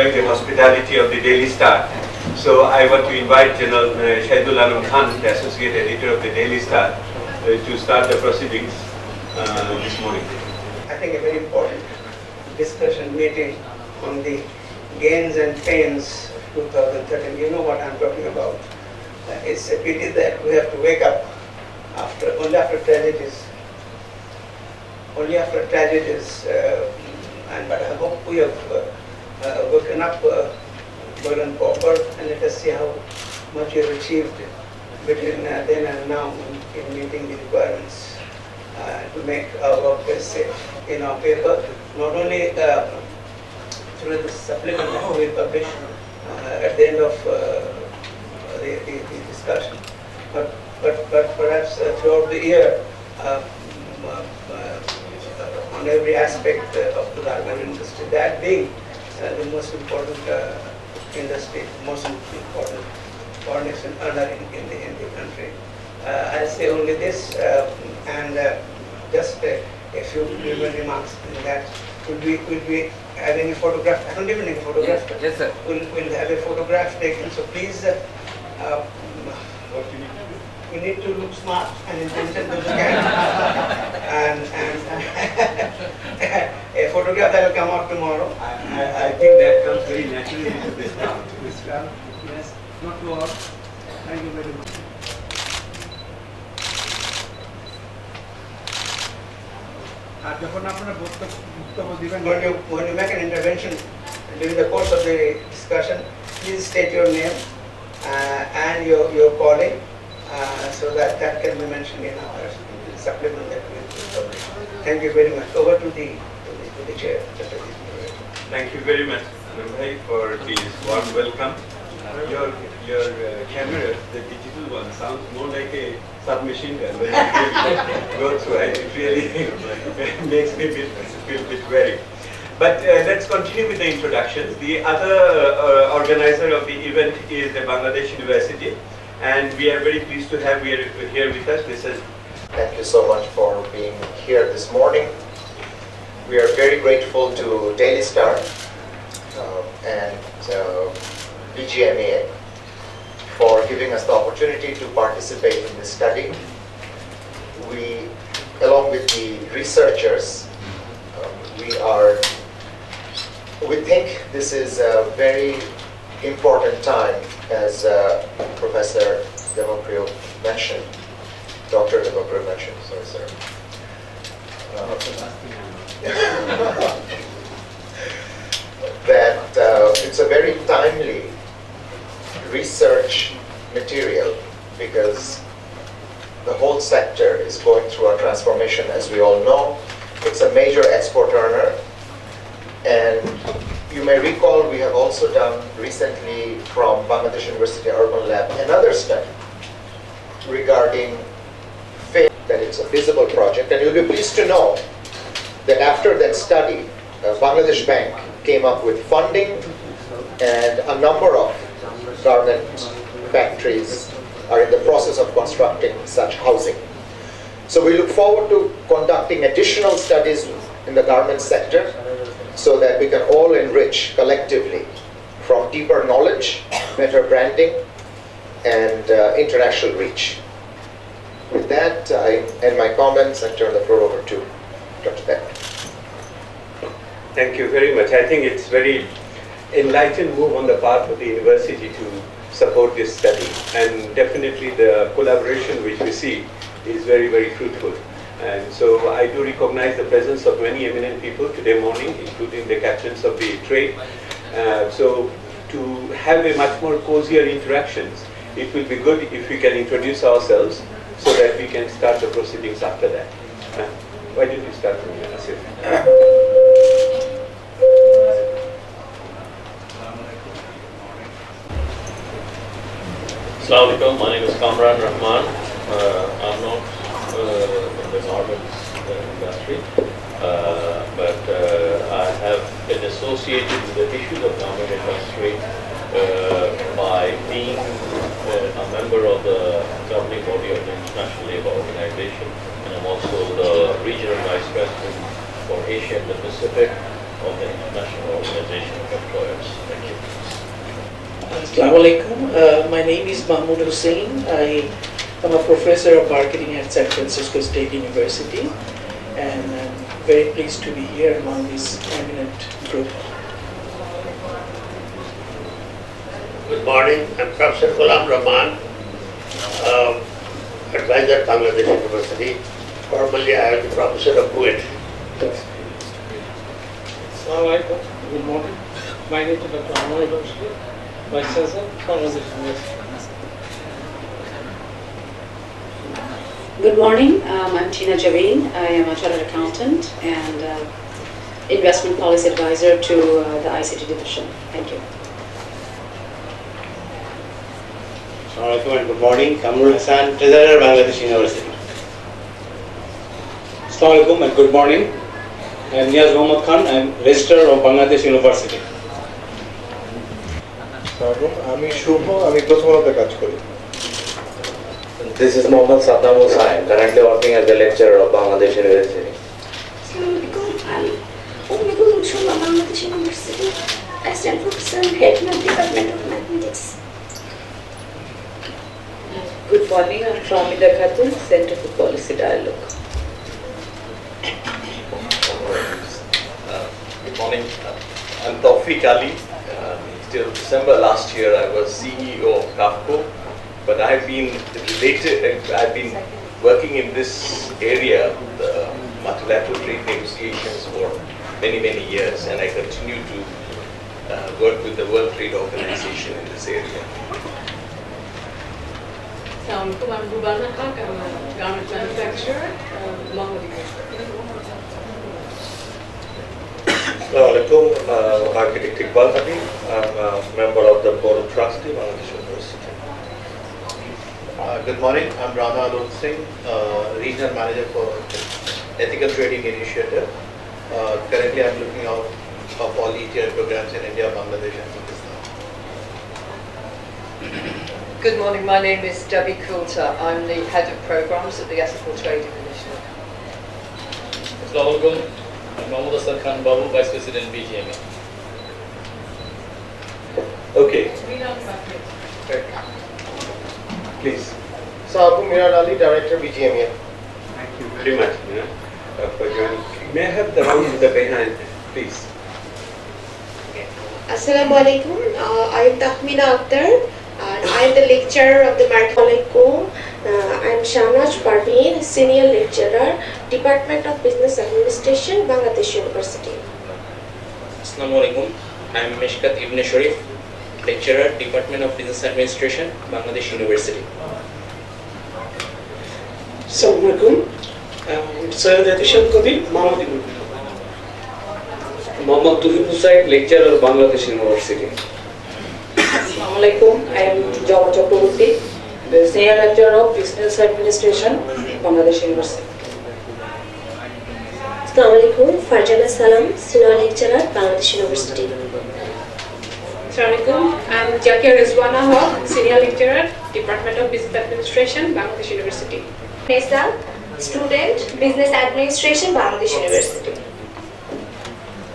enjoying the hospitality of the Daily Star. So I want to invite General Shahidul Alam Khan, the Associate Editor of the Daily Star, to start the proceedings this morning. I think a very important discussion meeting on the gains and pains of 2013. You know what I'm talking about. It's a pity that we have to wake up only after tragedies. But I hope we have woken up well and proper, and let us see how much we have achieved between then and now in meeting the requirements to make our workplace safe. In our paper, not only through the supplement that we publish at the end of the discussion, but perhaps throughout the year on every aspect of the garment industry, that being the most important industry, most important foreign exchange earner in the country. I'll say only this, and just a few little remarks in that. Will we have any photograph? I don't even need a photograph. Yes, sir. We'll have a photograph taken. So please, What do you need to do? we need to look smart and intelligent as we can. and a photograph that will come out tomorrow. I think that comes very naturally into this now. Yes, not to all. Thank you very much. When you make an intervention during the course of the discussion, please state your name and your calling, so that can be mentioned in our supplement that we will publish. Thank you very much. Over to the chair. Thank you very much, Anand, for this warm welcome. Your camera, the digital one, sounds more like a submachine gun when you go through it. It really makes me feel a bit wary. But let's continue with the introductions. The other organizer of the event is the Bangladesh University, and we are very pleased to have here with us Mrs. Thank you so much for being here this morning. We are very grateful to Daily Star and BGMA for giving us the opportunity to participate in this study. We, along with the researchers, we think this is a very important time, as Professor Devapriyo mentioned, Dr. Devapriyo mentioned, sorry sir. That it's a very timely research material, because the whole sector is going through a transformation, as we all know. It's a major export earner, and you may recall we have also done recently from Bangladesh University Urban Lab another study regarding FAIR, that it's a feasible project, and you'll be pleased to know that after that study, Bangladesh Bank came up with funding, and a number of garment factories are in the process of constructing such housing. So we look forward to conducting additional studies in the garment sector, so that we can all enrich collectively from deeper knowledge, better branding, and international reach. With that, I end my comments and turn the floor over to Dr. Beck. Thank you very much. I think it's very enlightened move on the part of the university to support this study, and definitely the collaboration which we see is very, very fruitful. And so I do recognize the presence of many eminent people today morning, including the captains of the trade. So to have a much more cozier interactions, it will be good if we can introduce ourselves so that we can start the proceedings after that. Why don't you start from here, Asif? Assalamu alaikum, my name is Kamran Rahman. I'm not in the garments industry, but I have been associated with the issues of garment industry by being a member of the governing body of the International Labour Organization, and I'm also the regional vice president for Asia and the Pacific of the International Organization of Employers. Thank you. Assalamu alaikum. My name is Mahmoud Hussain. I am a professor of marketing at San Francisco State University, and I'm very pleased to be here among this eminent group. Good morning. I'm Professor Ghulam Rahman, advisor at Bangladesh University. Formerly, I am the professor of Kuwait. Assalamu alaikum. Good morning. My name is Dr. Amar Bashir, Vice Chancellor, Bangladesh University. Good morning. I'm Tina Javeen. I am a chartered accountant and investment policy advisor to the ICT division. Thank you. Assalamu alaikum and good morning. Kamrul Hassan, Treasurer, Bangladesh University. Assalamu alaikum and good morning. I am Niaz Mohammad Khan. I am Registrar of Bangladesh University. আমি শুভ, আমি প্রথম আলোতে কাজ করি। This is Mohammad Saddam Hussain, currently working as the lecturer of Bangladesh University. I'm Umigul Mushullah, Bangladesh University, Assistant Professor, Head of Department of Mathematics. Good morning, I'm Fahmida Khatun, Center for Policy Dialogue. Good morning, I'm Tawfiq Ali. Till December last year, I was CEO of CAFCO, but I've been working in this area, the multilateral trade negotiations, for many years, and I continue to work with the World Trade Organization in this area. I'm Rubana Haq, I'm a garment manufacturer, Bangladesh. Assalamu alaikum, architect Iqbal Habib. I'm a member of the Board of Trustees, Bangladesh University. Good morning, I'm Rana Alok Singh, Regional Manager for Ethical Trading Initiative. Currently I'm looking out of all ETI programs in India, Bangladesh and Pakistan. Good morning, my name is Debbie Coulter. I'm the Head of Programs at the Ethical Trading Initiative. Assalamu alaikum. I'm Mahmoud Asad Khan Babu, Vice President BGMA. Okay. Please. So, Abu Mirad Ali, Director BGMA. Thank you very much for joining. May I have the round in the behind, please? Assalamu alaikum. I am Tahmina Akhtar. I am the lecturer of the market. I am Shahnaz Parveen, Senior Lecturer, Department of Business Administration, Bangladesh University. Assalamu alaikum. I am Mishkat Ibn Sharif, Lecturer, Department of Business Administration, Bangladesh University. Assalamu alaikum. I am Syed Atishan Qadir, Mahmoud. Mohammad Tuhib Hussain, Lecturer of Bangladesh University. Assalamu alaikum. I am Jawad Chakraborty, the Senior Lecturer of Business Administration, Bangladesh University. Assalamu alaikum, Farjana Salam, Senior Lecturer, Bangladesh University. Assalamu alaikum, I'm Jakia Rizwana Haq, Senior Lecturer, Department of Business Administration, Bangladesh University. Nesa, Student, Business Administration, Bangladesh University.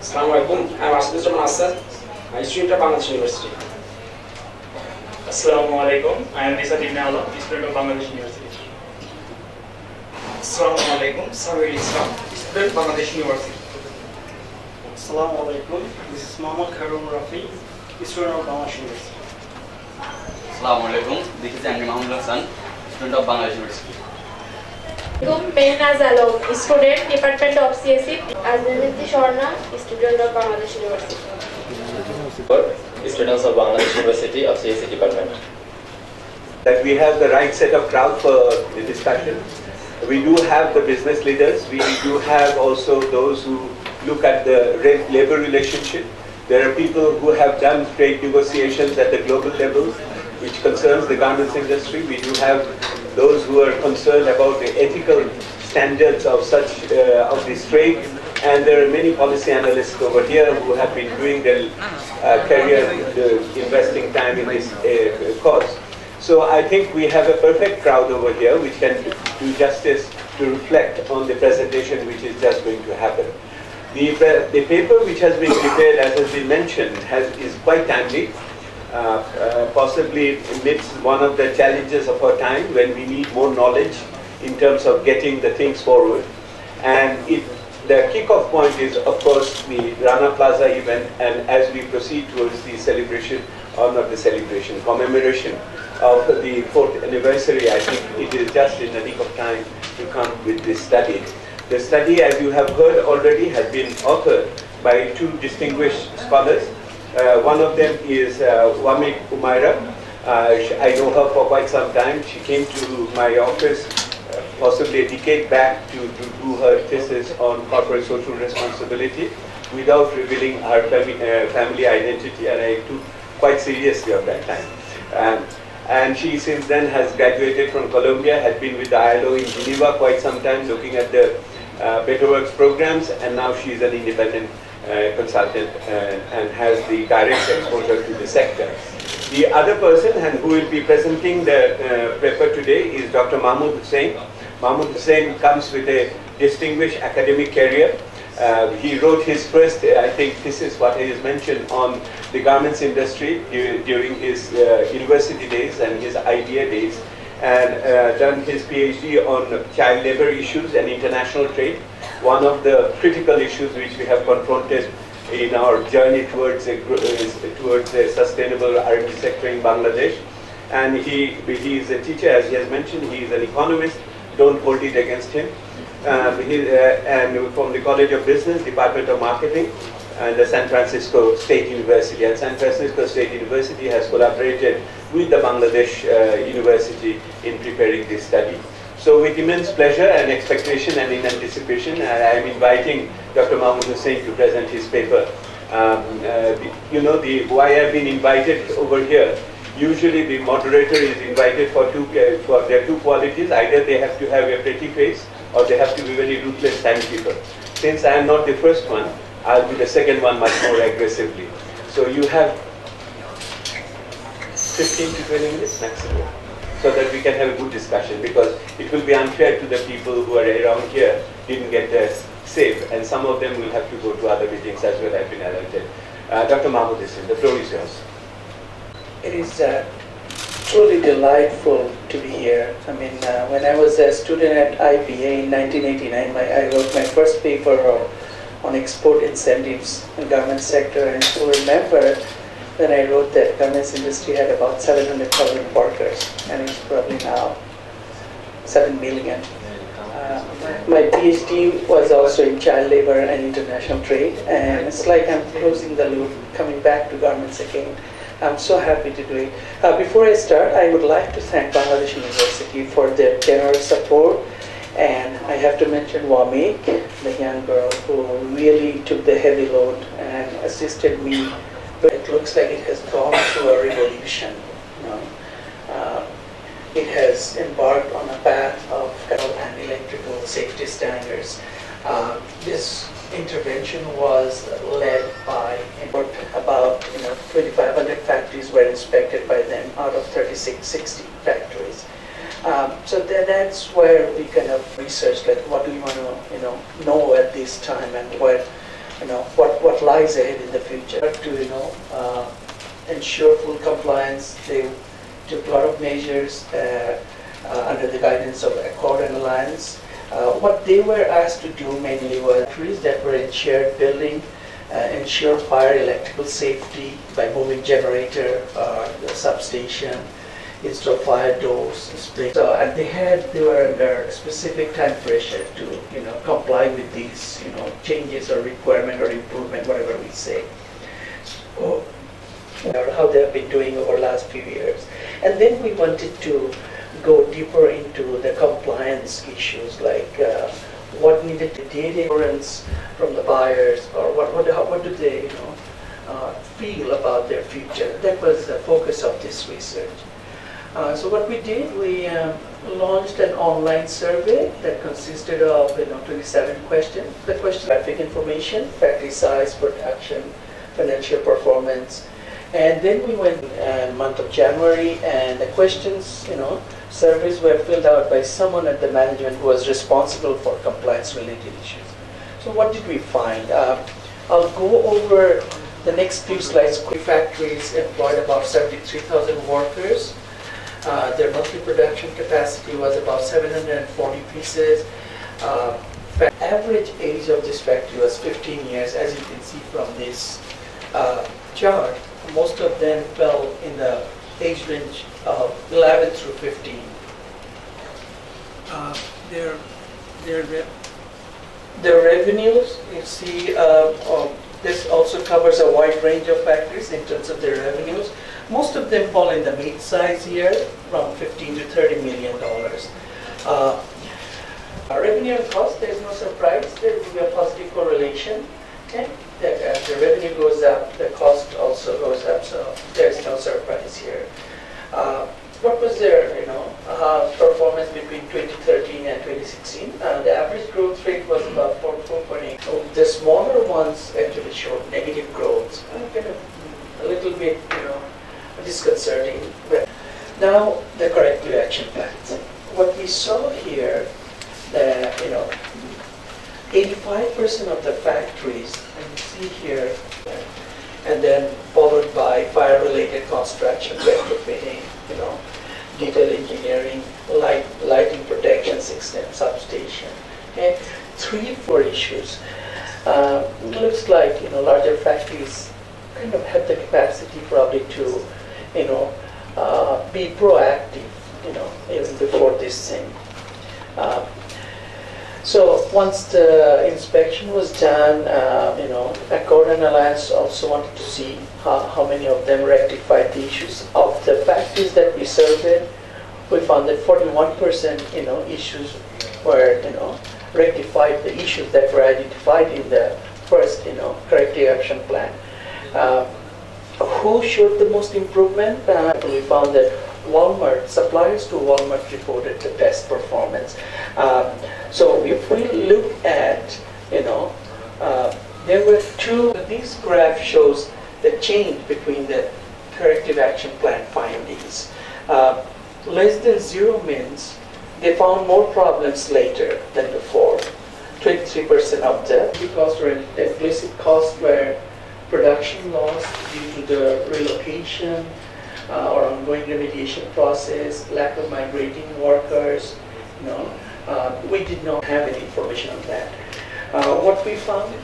Assalamu alaikum. I'm Asad Asad, a student of Bangladesh University. Assalamu alaikum. I am Nisa Dinala, student of Bangladesh University. Assalamu alaikum. Samir Islam, student Bangladesh University. Assalamu alaikum. This is Mohammad Kharum Rafi, student of Bangladesh University. Assalamu alaikum. This is Amir Mahmoud Hassan, student of Bangladesh University. Mehnaz Alom, student, Department of CSE. Aznati Shorna, student of Bangladesh University. Students of Bangladesh University of CSE Department. That we have the right set of crowd for the discussion. We do have the business leaders. We do have also those who look at the labor relationship. There are people who have done trade negotiations at the global level, which concerns the garments industry. We do have those who are concerned about the ethical standards of such of this trade, and there are many policy analysts over here who have been doing their career investing time in this cause. So I think we have a perfect crowd over here which can do justice to reflect on the presentation which is just going to happen. The paper which has been prepared, as has been mentioned, is quite timely. possibly amidst one of the challenges of our time when we need more knowledge in terms of getting the things forward. And the kickoff point is, of course, the Rana Plaza event, and as we proceed towards the celebration, or not the celebration, commemoration of the 4th anniversary, I think it is just in the nick of time to come with this study. The study, as you have heard already, has been authored by 2 distinguished scholars. One of them is Wamik Umaira. I know her for quite some time. She came to my office possibly a decade back to do her thesis on corporate social responsibility without revealing her family identity, and I took quite seriously of that time. And she since then has graduated from Columbia, has been with the ILO in Geneva quite some time looking at the Better Works programs, and now she is an independent consultant and has the direct exposure to the sector. The other person and who will be presenting the paper today is Dr. Mahmood Hussain. Mahmood Hussain comes with a distinguished academic career. He wrote his first, I think this is what he has mentioned, on the garments industry during his university days and his idea days, and done his PhD on child labor issues and international trade, one of the critical issues which we have confronted in our journey towards a sustainable RMG sector in Bangladesh. And he is a teacher, as he has mentioned. He is an economist. Don't hold it against him. And from the College of Business, Department of Marketing, and the San Francisco State University. And San Francisco State University has collaborated with the Bangladesh University in preparing this study. So with immense pleasure and expectation and in anticipation, I am inviting Dr. Mahmood Hussain to present his paper. Why I've been invited over here, usually the moderator is invited for their 2 qualities. Either they have to have a pretty face or they have to be very ruthless timekeeper. Since I am not the first one, I'll be the second one much more aggressively. So you have 15 to 20 minutes maximum, so that we can have a good discussion, because it will be unfair to the people who are around here, didn't get their save, and some of them will have to go to other meetings as well, have been alerted. Dr. Mahmood Hussain, the floor is yours. It is truly delightful to be here. I mean, when I was a student at IPA in 1989, I wrote my first paper on export incentives in the garment sector, and I still remember when I wrote that garments industry had about 700,000 workers, and it's probably now 7 million. My PhD was also in child labor and international trade, and it's like I'm closing the loop, coming back to garments again. I'm so happy to do it. Before I start, I would like to thank Bangladesh University for their generous support, and I have to mention Wamik, the young girl who really took the heavy load and assisted me. But it looks like it has gone through a revolution. It has embarked on a path of and electrical safety standards. This intervention was led by about 2,500 factories were inspected by them out of 3660 factories. So that's where we kind of researched, like, what do we want to know at this time, and what lies ahead in the future. To ensure full compliance, they took a lot of measures under the guidance of Accord and Alliance. What they were asked to do mainly was trees that were in shared building, ensure fire electrical safety by moving generator, the substation, install fire doors, spring. So and they were under specific time pressure to comply with these changes or requirement or improvement, whatever we say. So, how they have been doing over the last few years. And then we wanted to go deeper into the compliance issues, like what needed to data assurance from the buyers, or what do they feel about their future. That was the focus of this research. So what we did, we launched an online survey that consisted of 27 questions. The question: traffic information, factory size, production, financial performance. And then we went in the month of January, and the questions, surveys were filled out by someone at the management who was responsible for compliance-related issues. So what did we find? I'll go over The next few slides, factories employed about 73,000 workers. Their monthly production capacity was about 740 pieces. Average age of this factory was 15 years, as you can see from this chart. Most of them fell in the age range of 11 through 15. Their revenues, you see, this also covers a wide range of factories in terms of their revenues. Most of them fall in the mid-size here, from 15 to 30 million dollars. Revenue and cost, there's no surprise. There will be a positive correlation. Okay? As the revenue goes up, the cost also goes up, so there's no surprise here. What was their performance between 2013 and 2016? The average growth rate was about 4.8. The smaller ones actually showed negative growth, kind of a little bit disconcerting. But now the corrective action plans. What we saw here, 85% of the factories, and you see here, and then followed by fire-related construction, retrofitting, detail engineering, lighting protection system, substation. Okay, 3-4 issues. Looks like larger factories kind of have the capacity probably to be proactive, even before this thing. So once the inspection was done, Accord Alliance also wanted to see how many of them rectified the issues. Of the factories that we surveyed, we found that 41% issues were rectified, the issues that were identified in the first corrective action plan. Who showed the most improvement? We found that Walmart, suppliers to Walmart reported the best performance. So if we look at, there were two, this graph shows the change between the corrective action plan findings. Less than 0 means they found more problems later than before. 23% of the costs were implicit costs were production loss due to the relocation or ongoing remediation process, lack of migrating workers. We did not have any information on that. What we found,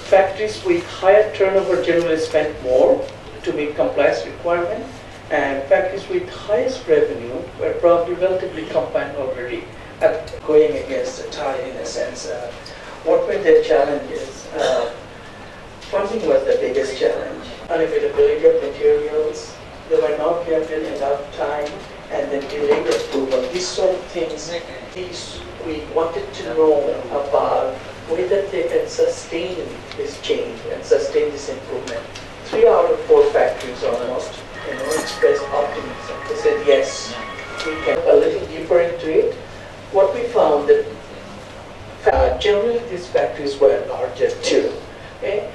factories with higher turnover generally spent more to meet compliance requirements, and factories with highest revenue were probably relatively compliant already, going against the tide in a sense. What were their challenges? Funding was the biggest challenge. Unavailability of materials, they were not given enough time, and then delayed approval. These sort of things, we wanted to know about whether they can sustain this change and sustain this improvement. 3 out of 4 factories almost expressed optimism. They said, yes, we can. A little deeper into it, what we found that generally these factories were larger too. Okay?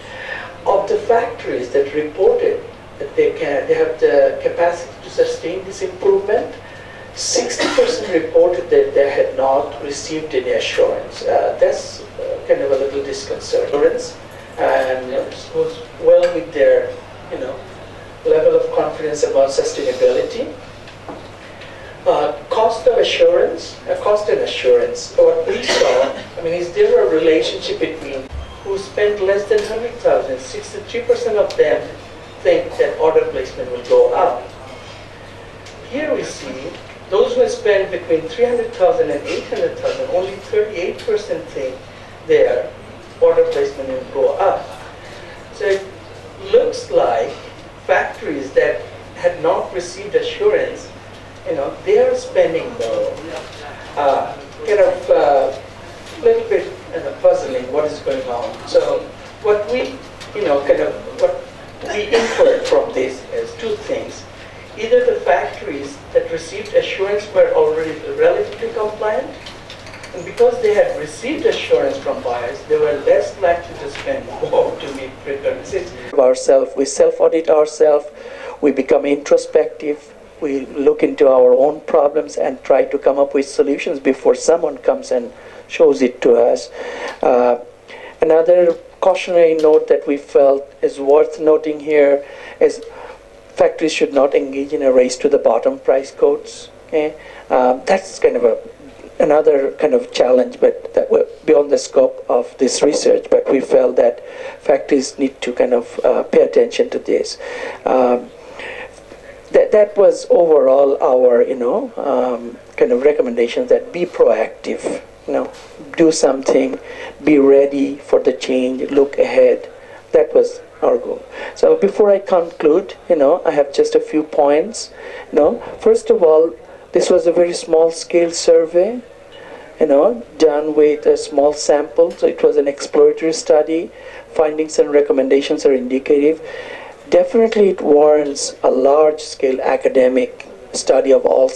Of the factories that reported that they have the capacity to sustain this improvement, 60% reported that they had not received any assurance. That's kind of a little disconcerting, and it goes well with their level of confidence about sustainability. Cost and assurance. What we saw, is there a relationship between who spent less than 100,000? 63% of them think that order placement will go up. Here we see those who spend between 300,000 and 800,000, only 38% think their order placement will go up. So it looks like factories that had not received assurance, they are spending more. Little bit puzzling what is going on. So what we, what we inferred from this is 2 things. Either the factories that received assurance were already relatively compliant, and because they had received assurance from buyers, they were less likely to spend more to meet requirements. We self-audit ourselves, we become introspective, we look into our own problems and try to come up with solutions before someone comes and shows it to us. Another cautionary note that we felt is worth noting here is factories should not engage in a race to the bottom price quotes. Okay? That's kind of another kind of challenge, but that were beyond the scope of this research. But we felt that factories need to kind of pay attention to this. That was overall our, kind of recommendations, that be proactive, do something, be ready for the change, look ahead. That was our goal. So before I conclude, I have just a few points. First of all, this was a very small scale survey, done with a small sample. So it was an exploratory study. Findings and recommendations are indicative. Definitely it warrants a large scale academic study of all